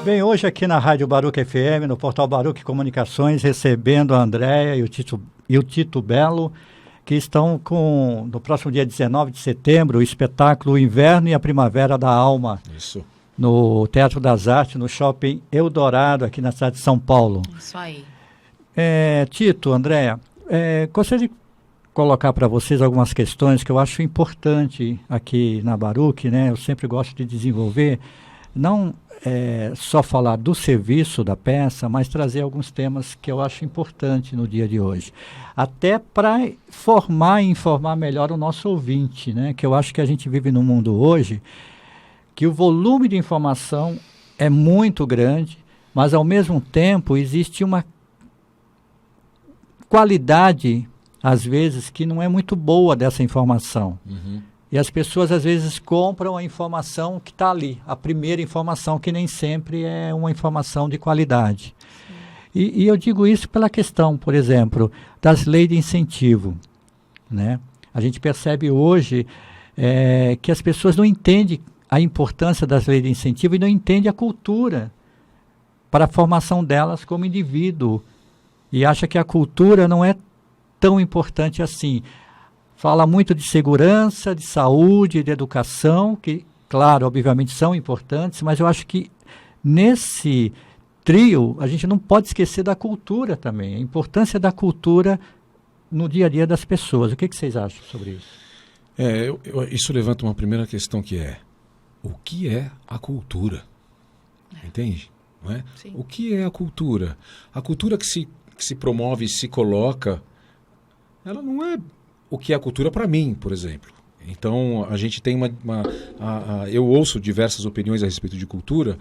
Bem, hoje aqui na Rádio Baruch FM, no portal Baruch Comunicações, recebendo a Andréia e o Tito Belo, que estão com, no próximo dia 19 de setembro, o espetáculo O Inverno e a Primavera da Alma. Isso. No Teatro das Artes, no Shopping Eldorado, aqui na cidade de São Paulo. Isso aí. Tito, Andréia, gostaria de colocar para vocês algumas questões que eu acho importante aqui na Baruch, né? Eu sempre gosto de desenvolver, não só falar do serviço da peça, mas trazer alguns temas que eu acho importante no dia de hoje. Até para formar e informar melhor o nosso ouvinte, né? Que eu acho que a gente vive num mundo hoje que o volume de informação é muito grande, mas ao mesmo tempo existe uma qualidade, às vezes, que não é muito boa dessa informação. Uhum. E as pessoas, às vezes, compram a informação que está ali, a primeira informação, que nem sempre é uma informação de qualidade. E eu digo isso pela questão, por exemplo, das leis de incentivo, né? A gente percebe hoje que as pessoas não entendem a importância das leis de incentivo e não entendem a cultura para a formação delas como indivíduo. E acha que a cultura não é tão importante assim. Fala muito de segurança, de saúde, de educação, que, claro, obviamente são importantes, mas eu acho que nesse trio a gente não pode esquecer da cultura também, a importância da cultura no dia a dia das pessoas. O que vocês acham sobre isso? Isso levanta uma primeira questão que é: o que é a cultura? Entende? Não é? Sim. O que é a cultura? A cultura que se promove e se coloca, ela não é o que é a cultura para mim, por exemplo. Então, a gente tem eu ouço diversas opiniões a respeito de cultura.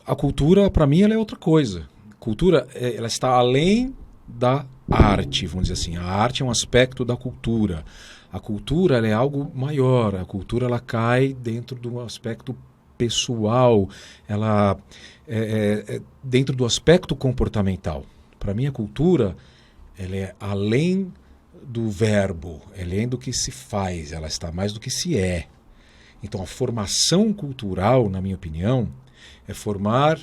A cultura, para mim, ela é outra coisa. Cultura, ela está além da arte, vamos dizer assim. A arte é um aspecto da cultura. A cultura, ela é algo maior. A cultura, ela cai dentro do aspecto pessoal. Ela é dentro do aspecto comportamental. Para mim, a cultura, ela é além do verbo, além do que se faz, ela está mais do que se é. Então, a formação cultural, na minha opinião, é formar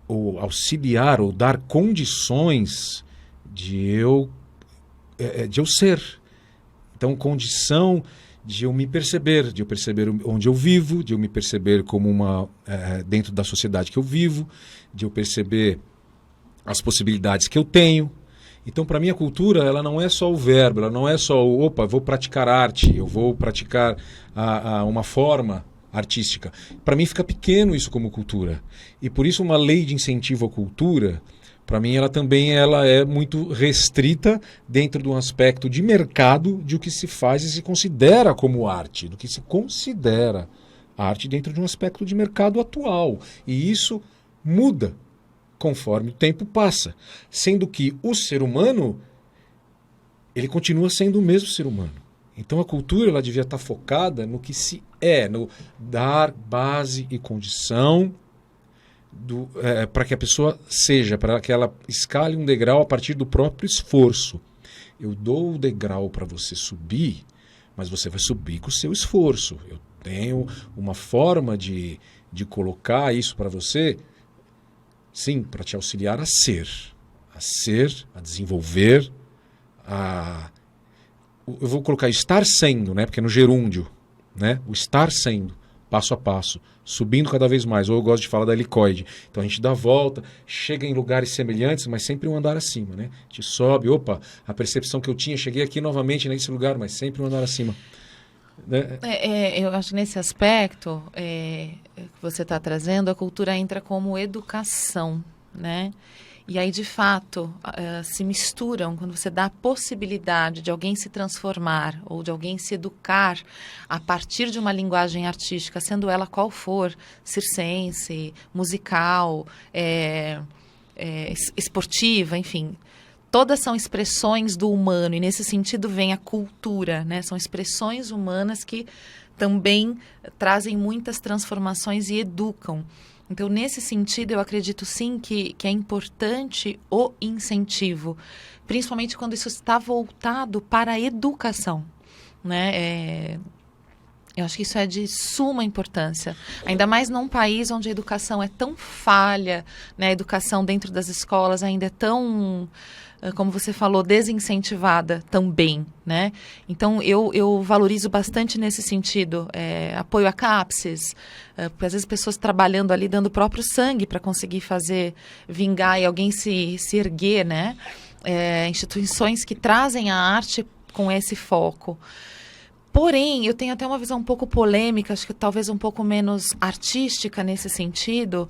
ou auxiliar ou dar condições de eu ser. Então, condição de eu me perceber, de eu perceber onde eu vivo, de eu me perceber como dentro da sociedade que eu vivo, de eu perceber as possibilidades que eu tenho. Então, para mim, a cultura, ela não é só o verbo, ela não é só vou praticar arte, eu vou praticar uma forma artística. Para mim, fica pequeno isso como cultura. E por isso, uma lei de incentivo à cultura, para mim, ela é muito restrita dentro de um aspecto de mercado de o que se faz e se considera como arte, do que se considera arte dentro de um aspecto de mercado atual. E isso muda conforme o tempo passa, sendo que o ser humano, ele continua sendo o mesmo ser humano. Então a cultura, ela devia estar focada no que se é, no dar base e condição para que a pessoa seja, para que ela escale um degrau a partir do próprio esforço. Eu dou o degrau para você subir, mas você vai subir com o seu esforço. Eu tenho uma forma de colocar isso para você. Sim, para te auxiliar a ser, a desenvolver, eu vou colocar estar sendo, né? Porque é no gerúndio, né? O estar sendo, passo a passo, subindo cada vez mais. Ou eu gosto de falar da helicoide. Então a gente dá a volta, chega em lugares semelhantes, mas sempre um andar acima, né? A gente sobe, a percepção que eu tinha, cheguei aqui novamente nesse lugar, mas sempre um andar acima. Eu acho que nesse aspecto que você está trazendo, a cultura entra como educação, né? E aí, de fato, se misturam quando você dá a possibilidade de alguém se transformar ou de alguém se educar a partir de uma linguagem artística, sendo ela qual for, circense, musical, esportiva, enfim. Todas são expressões do humano, e nesse sentido vem a cultura, né? São expressões humanas que também trazem muitas transformações e educam. Então, nesse sentido, eu acredito sim que é importante o incentivo, principalmente quando isso está voltado para a educação, né? Eu acho que isso é de suma importância, ainda mais num país onde a educação é tão falha, né? A educação dentro das escolas ainda é tão, como você falou, desincentivada também, né? Então, eu valorizo bastante nesse sentido, apoio a CAPES, porque às vezes pessoas trabalhando ali, dando o próprio sangue para conseguir fazer vingar e alguém se erguer, né? Instituições que trazem a arte com esse foco. Porém, eu tenho até uma visão um pouco polêmica, acho que talvez um pouco menos artística nesse sentido,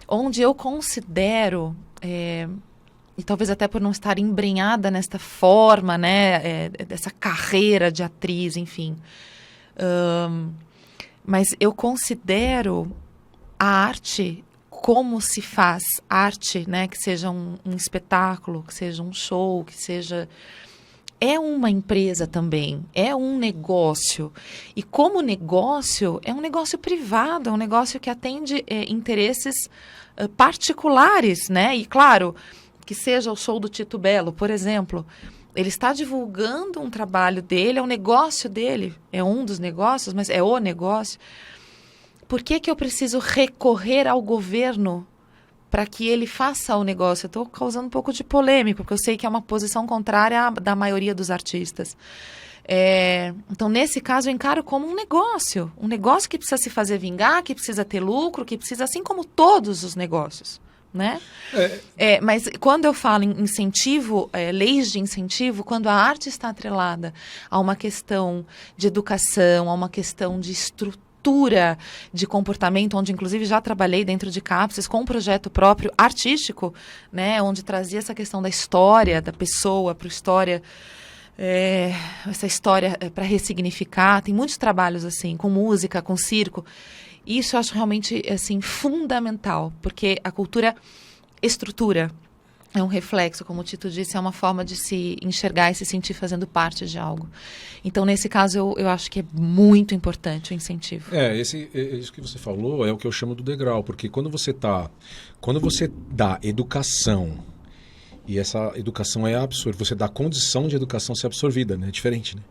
onde eu considero, e talvez até por não estar embrenhada nesta forma, né, dessa carreira de atriz, enfim, mas eu considero a arte como se faz arte, né, que seja um espetáculo, que seja um show, que seja... É uma empresa também, é um negócio. E como negócio, é um negócio privado, é um negócio que atende interesses particulares, né? E claro, que seja o show do Tito Bello, por exemplo, ele está divulgando um trabalho dele, é um negócio dele, é um dos negócios, mas é o negócio. Por que eu preciso recorrer ao governo para que ele faça o negócio? Eu estou causando um pouco de polêmica, porque eu sei que é uma posição contrária da maioria dos artistas. Então, nesse caso, eu encaro como um negócio que precisa se fazer vingar, que precisa ter lucro, que precisa, assim como todos os negócios, né? Mas quando eu falo em incentivo, leis de incentivo, quando a arte está atrelada a uma questão de educação, a uma questão de estrutura, de comportamento, onde inclusive já trabalhei dentro de CAPES com um projeto próprio artístico, né, onde trazia essa questão da história da pessoa para essa história para ressignificar. Tem muitos trabalhos assim, com música, com circo. Isso eu acho realmente assim fundamental, porque a cultura estrutura. É um reflexo, como o Tito disse, é uma forma de se enxergar e se sentir fazendo parte de algo. Então, nesse caso, eu acho que é muito importante o incentivo. Isso que você falou é o que eu chamo do degrau, porque quando você dá educação, e essa educação é absorvida, você dá condição de educação ser absorvida, né? É diferente, né?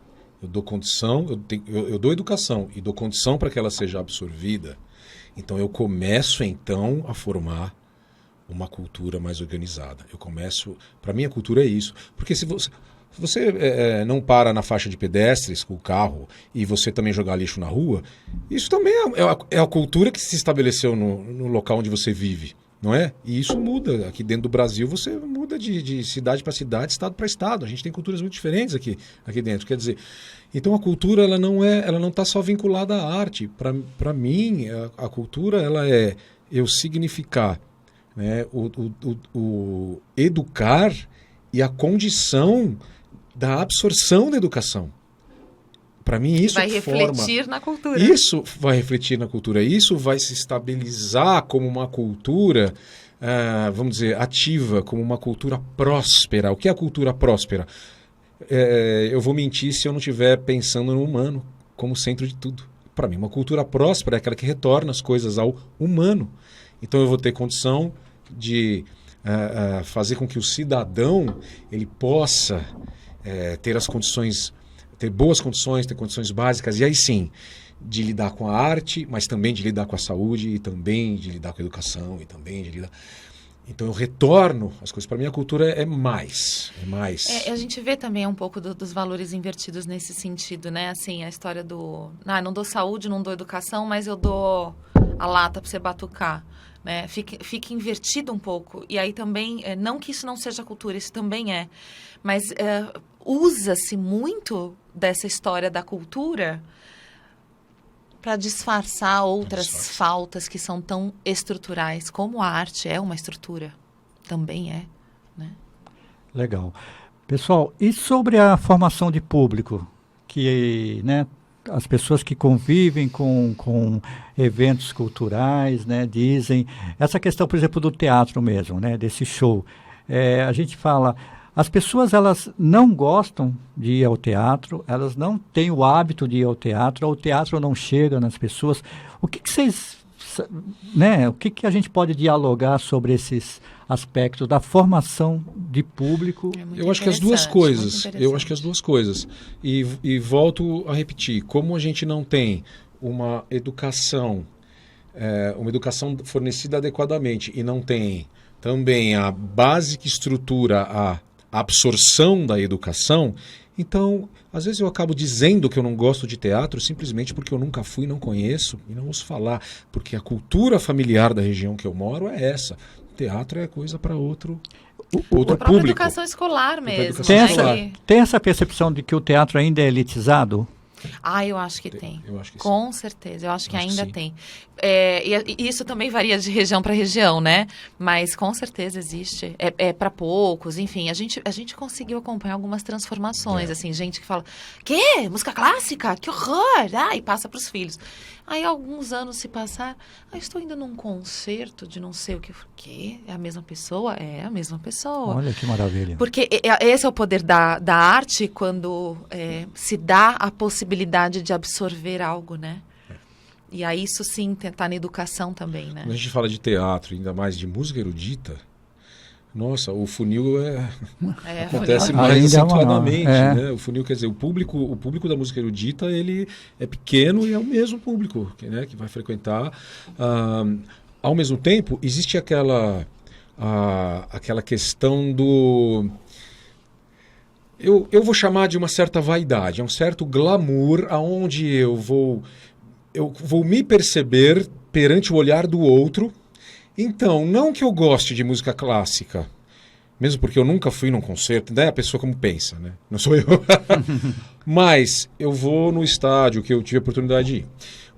Eu dou condição, eu dou educação e dou condição para que ela seja absorvida, então eu começo, então, a formar uma cultura mais organizada. Para mim a cultura é isso, porque se você não para na faixa de pedestres com o carro e você também jogar lixo na rua, isso também é a cultura que se estabeleceu no local onde você vive, não é? E isso muda. Aqui dentro do Brasil você muda de cidade para cidade, estado para estado. A gente tem culturas muito diferentes aqui dentro. Quer dizer, então a cultura ela não está só vinculada à arte. Para mim a cultura ela é eu significar, né, o educar e a condição da absorção da educação. Para mim isso vai refletir na cultura. Isso vai refletir na cultura. Isso vai se estabilizar como uma cultura, vamos dizer, ativa, como uma cultura próspera. O que é a cultura próspera? Eu vou mentir se eu não estiver pensando no humano como centro de tudo. Para mim, uma cultura próspera é aquela que retorna as coisas ao humano. Então eu vou ter condição de fazer com que o cidadão ele possa ter as condições, ter boas condições, ter condições básicas, e aí sim, de lidar com a arte, mas também de lidar com a saúde, e também de lidar com a educação, e também de lidar... Então eu retorno as coisas. Para mim a cultura é mais. A gente vê também um pouco dos valores invertidos nesse sentido, né? Assim, a história do... não dou saúde, não dou educação, mas eu dou a lata para você batucar. Né? Fica invertido um pouco. E aí também, não que isso não seja cultura, isso também é. Mas usa-se muito dessa história da cultura para disfarçar outras faltas que são tão estruturais, como a arte é uma estrutura. Também é. Né? Legal. Pessoal, e sobre a formação de público? Que, né, as pessoas que convivem com eventos culturais, né, dizem... Essa questão, por exemplo, do teatro mesmo, né, desse show. A gente fala... As pessoas, elas não gostam de ir ao teatro, elas não têm o hábito de ir ao teatro não chega nas pessoas. O que vocês né, o que a gente pode dialogar sobre esses aspectos da formação de público? Eu acho que as duas coisas. Eu acho que as duas coisas. E volto a repetir, como a gente não tem uma educação fornecida adequadamente e não tem também a base que estrutura a absorção da educação, então, às vezes eu acabo dizendo que eu não gosto de teatro simplesmente porque eu nunca fui, não conheço e não ouço falar, porque a cultura familiar da região que eu moro é essa. O teatro é coisa para outro público. A educação escolar mesmo. Tem essa percepção de que o teatro ainda é elitizado? Eu acho que tem. Eu acho que com certeza, eu acho que ainda tem. E isso também varia de região para região, né? Mas com certeza existe. É para poucos, enfim. A gente conseguiu acompanhar algumas transformações, assim, gente que fala, quê? Música clássica? Que horror! E passa para os filhos. Aí alguns anos se passar, estou indo num concerto de não sei o que. Quê? É a mesma pessoa? É a mesma pessoa. Olha que maravilha. Porque esse é o poder da arte quando se dá a possibilidade de absorver algo, né? E aí isso sim está na educação também, né? Quando a gente fala de teatro, ainda mais de música erudita, nossa, o funil acontece mais acentuadamente, né? O funil, quer dizer, o público da música erudita, ele é pequeno e é o mesmo público, né, que vai frequentar. Ao mesmo tempo, existe aquela questão do... Eu vou chamar de uma certa vaidade, um certo glamour, aonde eu vou me perceber perante o olhar do outro. Então, não que eu goste de música clássica, mesmo porque eu nunca fui num concerto, daí a pessoa como pensa, né? Não sou eu. Mas eu vou no estádio, que eu tive a oportunidade de ir.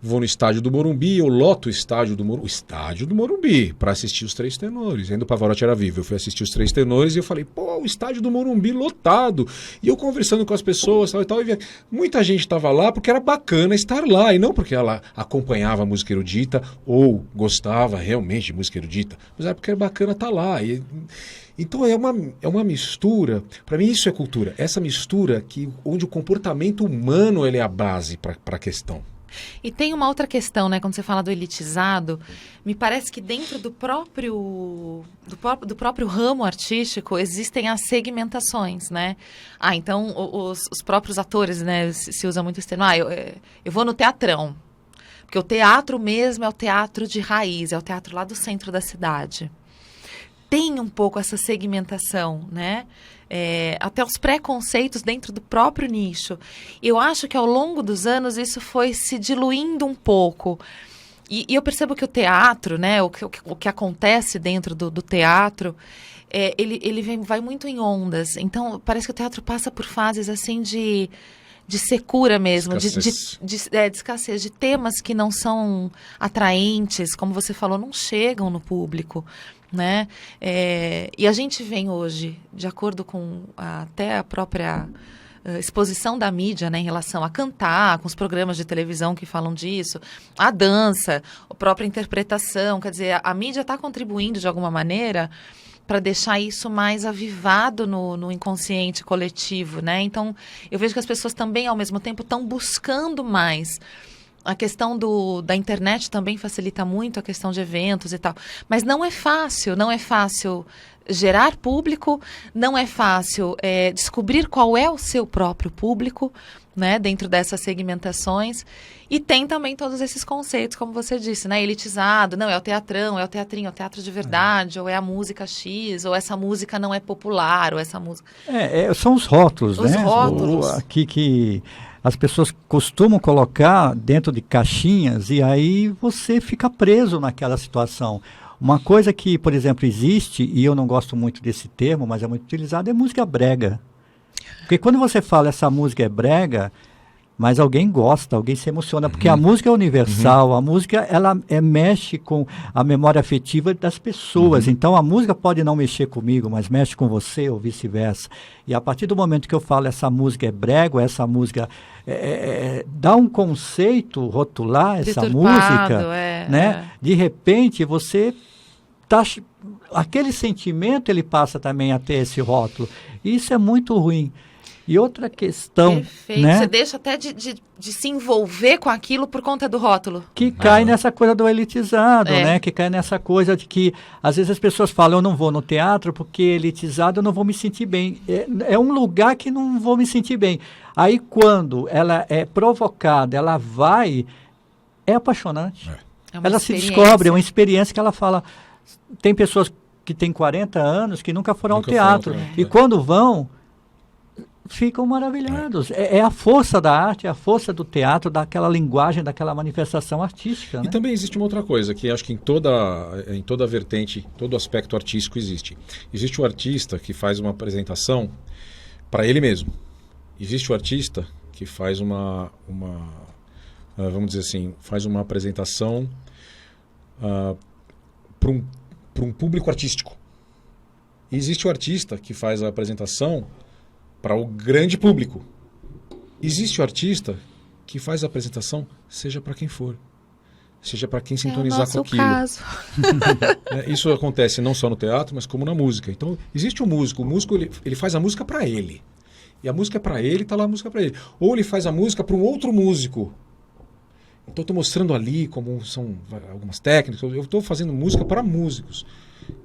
Vou no estádio do Morumbi, eu loto o estádio do Morumbi para assistir os Três Tenores. Ainda o Pavarotti era vivo, eu fui assistir os Três Tenores e eu falei, o estádio do Morumbi lotado. E eu conversando com as pessoas e muita gente estava lá porque era bacana estar lá, e não porque ela acompanhava a música erudita ou gostava realmente de música erudita, mas é porque era bacana estar lá. Então é uma mistura, para mim isso é cultura, essa mistura onde o comportamento humano ele é a base para a questão. E tem uma outra questão, né? Quando você fala do elitizado, me parece que dentro do próprio ramo artístico existem as segmentações, né? Então os próprios atores, né? Se usa muito esse termo. Eu vou no teatrão. Porque o teatro mesmo é o teatro de raiz, é o teatro lá do centro da cidade. Tem um pouco essa segmentação, né? Até os preconceitos dentro do próprio nicho. Eu acho que ao longo dos anos isso foi se diluindo um pouco. E eu percebo que o teatro, né, o que acontece dentro do teatro, ele vai muito em ondas. Então, parece que o teatro passa por fases assim de secura mesmo, de escassez, de temas que não são atraentes, como você falou, não chegam no público, né? E a gente vem hoje, de acordo com até a própria exposição da mídia, né, em relação a cantar, com os programas de televisão que falam disso, a dança, a própria interpretação, quer dizer, a mídia está contribuindo de alguma maneira para deixar isso mais avivado no inconsciente coletivo, né? Então, eu vejo que as pessoas também, ao mesmo tempo, estão buscando mais. A questão da internet também facilita muito a questão de eventos e tal. Mas não é fácil gerar público, não é fácil descobrir qual é o seu próprio público, né, dentro dessas segmentações. E tem também todos esses conceitos, como você disse, né, elitizado, não, é o teatrão, é o teatrinho, é o teatro de verdade, ou é a música X, ou essa música não é popular, ou essa música... São os rótulos, né? Os rótulos. Aqui que as pessoas costumam colocar dentro de caixinhas e aí você fica preso naquela situação. Uma coisa que, por exemplo, existe, e eu não gosto muito desse termo, mas é muito utilizado, é música brega. Porque quando você fala essa música é brega, mas alguém gosta, alguém se emociona, porque a música é universal, a música ela mexe com a memória afetiva das pessoas. Então a música pode não mexer comigo, mas mexe com você ou vice-versa. E a partir do momento que eu falo essa música é brega, essa música dá um conceito rotular essa música, né? De repente você aquele sentimento ele passa também a ter esse rótulo. E isso é muito ruim. E outra questão, Perfeito. né? Você deixa até de se envolver com aquilo por conta do rótulo. Que cai nessa coisa do elitizado, né? Que cai nessa coisa de que, às vezes as pessoas falam, eu não vou no teatro porque elitizado eu não vou me sentir bem. É um lugar que não vou me sentir bem. Aí quando ela é provocada, ela vai, é apaixonante. Ela se descobre, é uma experiência que ela fala. Tem pessoas que têm 40 anos que nunca foram ao teatro. E quando vão, ficam maravilhados. É a força da arte, é a força do teatro, daquela linguagem, daquela manifestação artística. E também existe uma outra coisa, que acho que em toda vertente, todo aspecto artístico existe. Existe o artista que faz uma apresentação para ele mesmo. Existe o artista que faz vamos dizer assim, faz uma apresentação para um público artístico. E existe o artista que faz a apresentação para o grande público. Existe o artista que faz a apresentação seja para quem for. Seja para quem sintonizar com aquilo. Caso. Isso acontece não só no teatro, mas como na música. Então, existe o músico ele faz a música para ele. E a música é para ele, está lá a música para ele. Ou ele faz a música para um outro músico. Então, estou mostrando ali como são algumas técnicas. Eu estou fazendo música para músicos.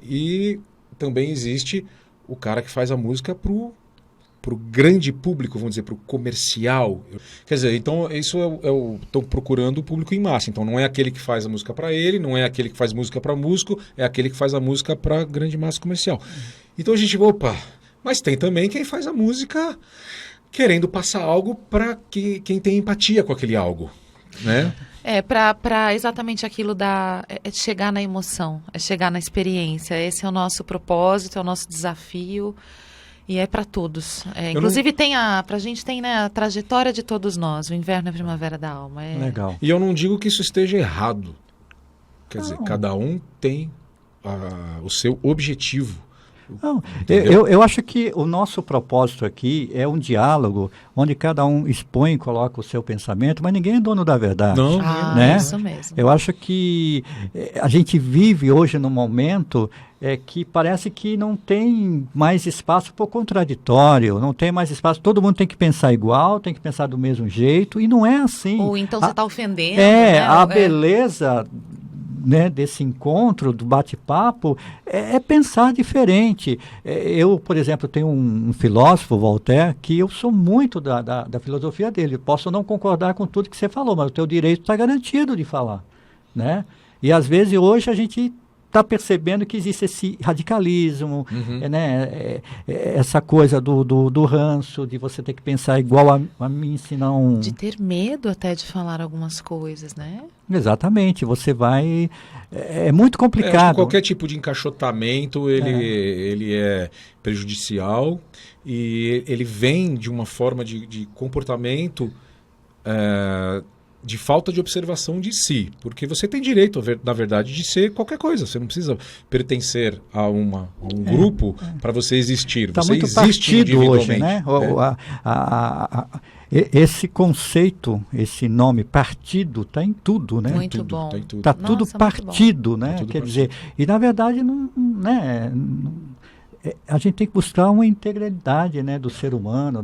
E também existe o cara que faz a música para o grande público, vamos dizer, para o comercial. Quer dizer, então isso estou procurando o público em massa. Então não é aquele que faz a música para ele, não é aquele que faz música para músico, é aquele que faz a música para grande massa comercial. Então a gente, mas tem também quem faz a música querendo passar algo para quem tem empatia com aquele algo, né? Para exatamente aquilo é chegar na emoção, é chegar na experiência. Esse é o nosso propósito, é o nosso desafio. E é para todos. Inclusive pra gente tem, né, a trajetória de todos nós. O inverno é a primavera da alma. Legal. E eu não digo que isso esteja errado. Quer dizer, cada um tem o seu objetivo. Não, eu acho que o nosso propósito aqui é um diálogo onde cada um expõe e coloca o seu pensamento, mas ninguém é dono da verdade. Não, né? Isso mesmo. Eu acho que a gente vive hoje num momento que parece que não tem mais espaço para o contraditório, não tem mais espaço, todo mundo tem que pensar igual, tem que pensar do mesmo jeito, e não é assim. Ou então você está ofendendo. A beleza, né, desse encontro, do bate-papo, é pensar diferente. Eu, por exemplo, tenho um filósofo, Voltaire, que eu sou muito da filosofia dele. Posso não concordar com tudo que você falou, mas o teu direito está garantido de falar, né? E às vezes hoje a gente está percebendo que existe esse radicalismo, né? Essa coisa do ranço, de você ter que pensar igual a mim, senão... De ter medo até de falar algumas coisas, né? Exatamente, você vai... É muito complicado. Qualquer tipo de encaixotamento, ele é prejudicial e ele vem de uma forma de comportamento... de falta de observação de si, porque você tem direito, na verdade, de ser qualquer coisa. Você não precisa pertencer a um grupo para você existir. Tá você muito existe individualmente. Hoje, né? Esse conceito, esse nome partido, está em tudo, né? Muito bom. Está tudo partido, né? Tudo Quer dizer, e na verdade a gente tem que buscar uma integridade, né, do ser humano,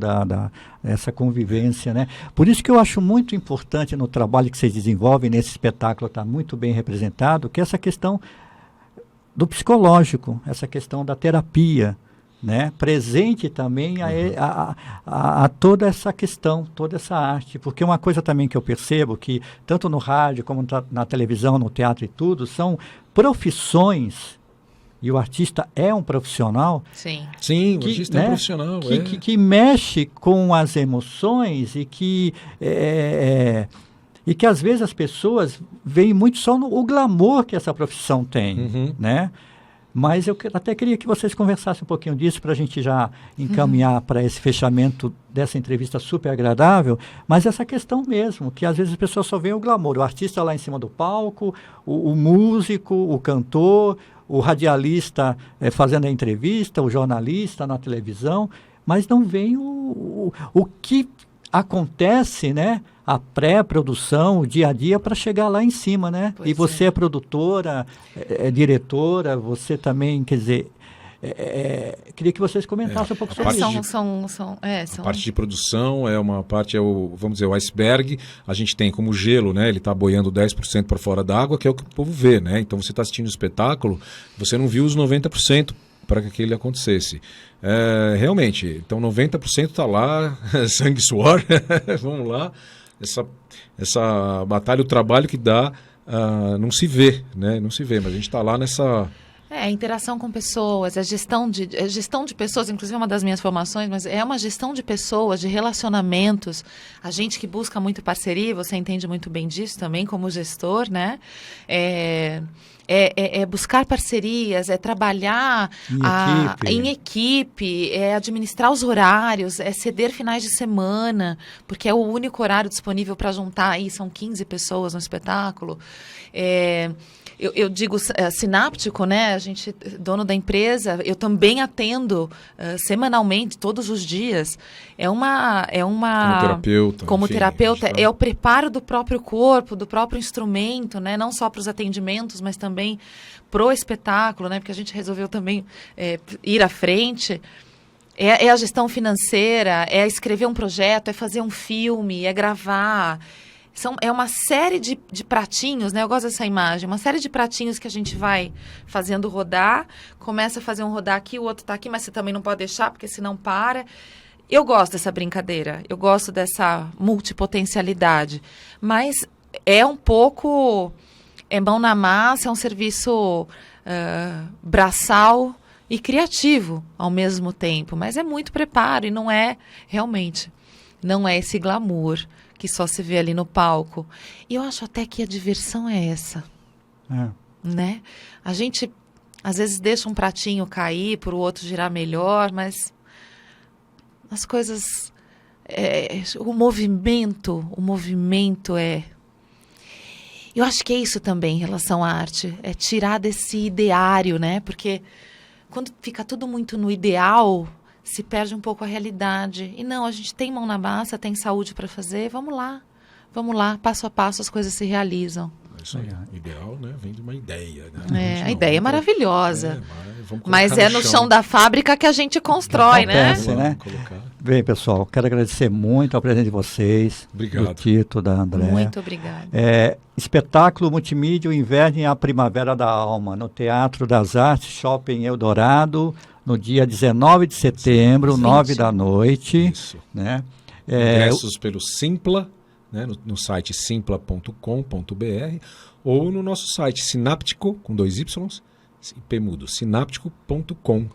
essa convivência, né? Por isso que eu acho muito importante no trabalho que vocês desenvolvem, nesse espetáculo está muito bem representado, que é essa questão do psicológico, essa questão da terapia, né? Presente também a toda essa questão, toda essa arte, porque uma coisa também que eu percebo, que tanto no rádio como na televisão, no teatro e tudo, são profissões. E o artista é um profissional. Sim, o artista é um profissional. Que mexe com as emoções e que às vezes as pessoas veem muito só no glamour que essa profissão tem, né? Mas eu até queria que vocês conversassem um pouquinho disso para a gente já encaminhar para esse fechamento dessa entrevista super agradável, mas essa questão mesmo, que às vezes as pessoas só veem o glamour, o artista lá em cima do palco, o músico, o cantor, o radialista fazendo a entrevista, o jornalista na televisão, mas não vem o que acontece, né? A pré-produção, o dia a dia para chegar lá em cima, né? E você é produtora, é diretora, você também, quer dizer, queria que vocês comentassem um pouco sobre isso. A parte de produção é uma parte, vamos dizer, o iceberg. A gente tem como gelo, né? Ele está boiando 10% para fora da água, que é o que o povo vê, né? Então você está assistindo o espetáculo, você não viu os 90% para que aquilo acontecesse. Realmente, então 90% está lá, sangue e suor, vamos lá. Essa batalha, o trabalho que dá, não se vê, né? Não se vê, mas a gente está lá nessa... A interação com pessoas, a gestão de pessoas, inclusive é uma das minhas formações, mas é uma gestão de pessoas, de relacionamentos. A gente que busca muito parceria, você entende muito bem disso também como gestor, né? É buscar parcerias, é trabalhar em equipe, é administrar os horários, é ceder finais de semana, porque é o único horário disponível para juntar aí, são 15 pessoas no espetáculo. Eu digo sináptico, né? A gente, dono da empresa, eu também atendo semanalmente, todos os dias. Como terapeuta, é o preparo do próprio corpo, do próprio instrumento, né? Não só para os atendimentos, mas também pro espetáculo, né? Porque a gente resolveu também ir à frente. É a gestão financeira, é escrever um projeto, é fazer um filme, é gravar. É uma série de pratinhos, né? Eu gosto dessa imagem. Uma série de pratinhos que a gente vai fazendo rodar. Começa a fazer um rodar aqui, o outro está aqui, mas você também não pode deixar, porque senão para. Eu gosto dessa brincadeira. Eu gosto dessa multipotencialidade. Mas é um pouco... É mão na massa, é um serviço braçal e criativo ao mesmo tempo. Mas é muito preparo e não é, realmente, não é esse glamour que só se vê ali no palco. E eu acho até que a diversão é essa. Né? A gente, às vezes, deixa um pratinho cair para o outro girar melhor, mas as coisas... o movimento é... Eu acho que é isso também em relação à arte. É tirar desse ideário, né? Porque quando fica tudo muito no ideal... se perde um pouco a realidade. E não, a gente tem mão na massa, tem saúde para fazer, vamos lá, passo a passo as coisas se realizam. Isso aí, ideal, né? Vem de uma ideia. Né? A ideia é maravilhosa. Mas no chão da fábrica que a gente constrói, acontece, né? Bem, pessoal, quero agradecer muito ao presente de vocês. Obrigado. Do Tito, da André. Muito obrigada. Espetáculo multimídia, o Inverno e a Primavera da Alma, no Teatro das Artes, Shopping Eldorado, no dia 19 de setembro, 9 da noite. Isso. Né? Ingressos pelo Simpla, né? no site simpla.com.br ou no nosso site sináptico, com 2 Ys, Pmudo, sináptico.com.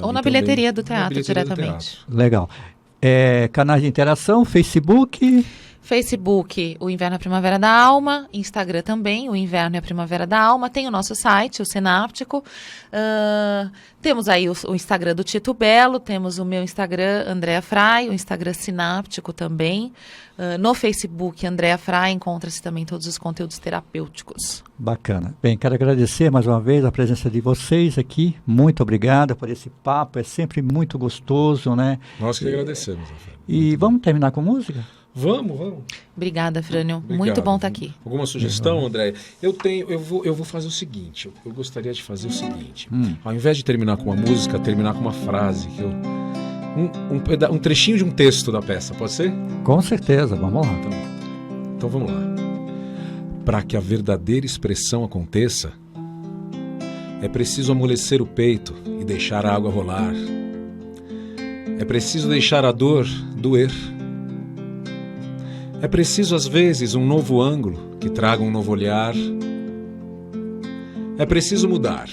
Ou na bilheteria do teatro, diretamente. Legal. Canais de interação, Facebook... Facebook, o Inverno e a Primavera da Alma. Instagram também, o Inverno e a Primavera da Alma. Tem o nosso site, o Sináptico. Temos aí o Instagram do Tito Belo. Temos o meu Instagram, Andréa Frei. O Instagram Sináptico também. No Facebook, Andréa Frei. Encontra-se também todos os conteúdos terapêuticos. Bacana. Bem, quero agradecer mais uma vez a presença de vocês aqui. Muito obrigada por esse papo. É sempre muito gostoso, né? Nós que agradecemos. E vamos terminar com música? Vamos. Obrigada, Frânio. Obrigado. Muito bom estar aqui. Alguma sugestão, André? Eu vou fazer o seguinte. Eu gostaria de fazer o seguinte. Ao invés de terminar com uma música, terminar com uma frase. Um trechinho de um texto da peça, pode ser? Com certeza, vamos lá. Então vamos lá. Para que a verdadeira expressão aconteça, é preciso amolecer o peito e deixar a água rolar. É preciso deixar a dor doer. É preciso, às vezes, um novo ângulo que traga um novo olhar. É preciso mudar,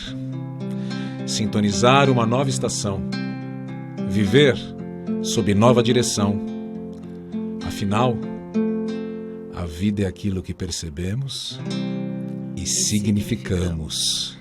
sintonizar uma nova estação, viver sob nova direção. Afinal, a vida é aquilo que percebemos e significamos.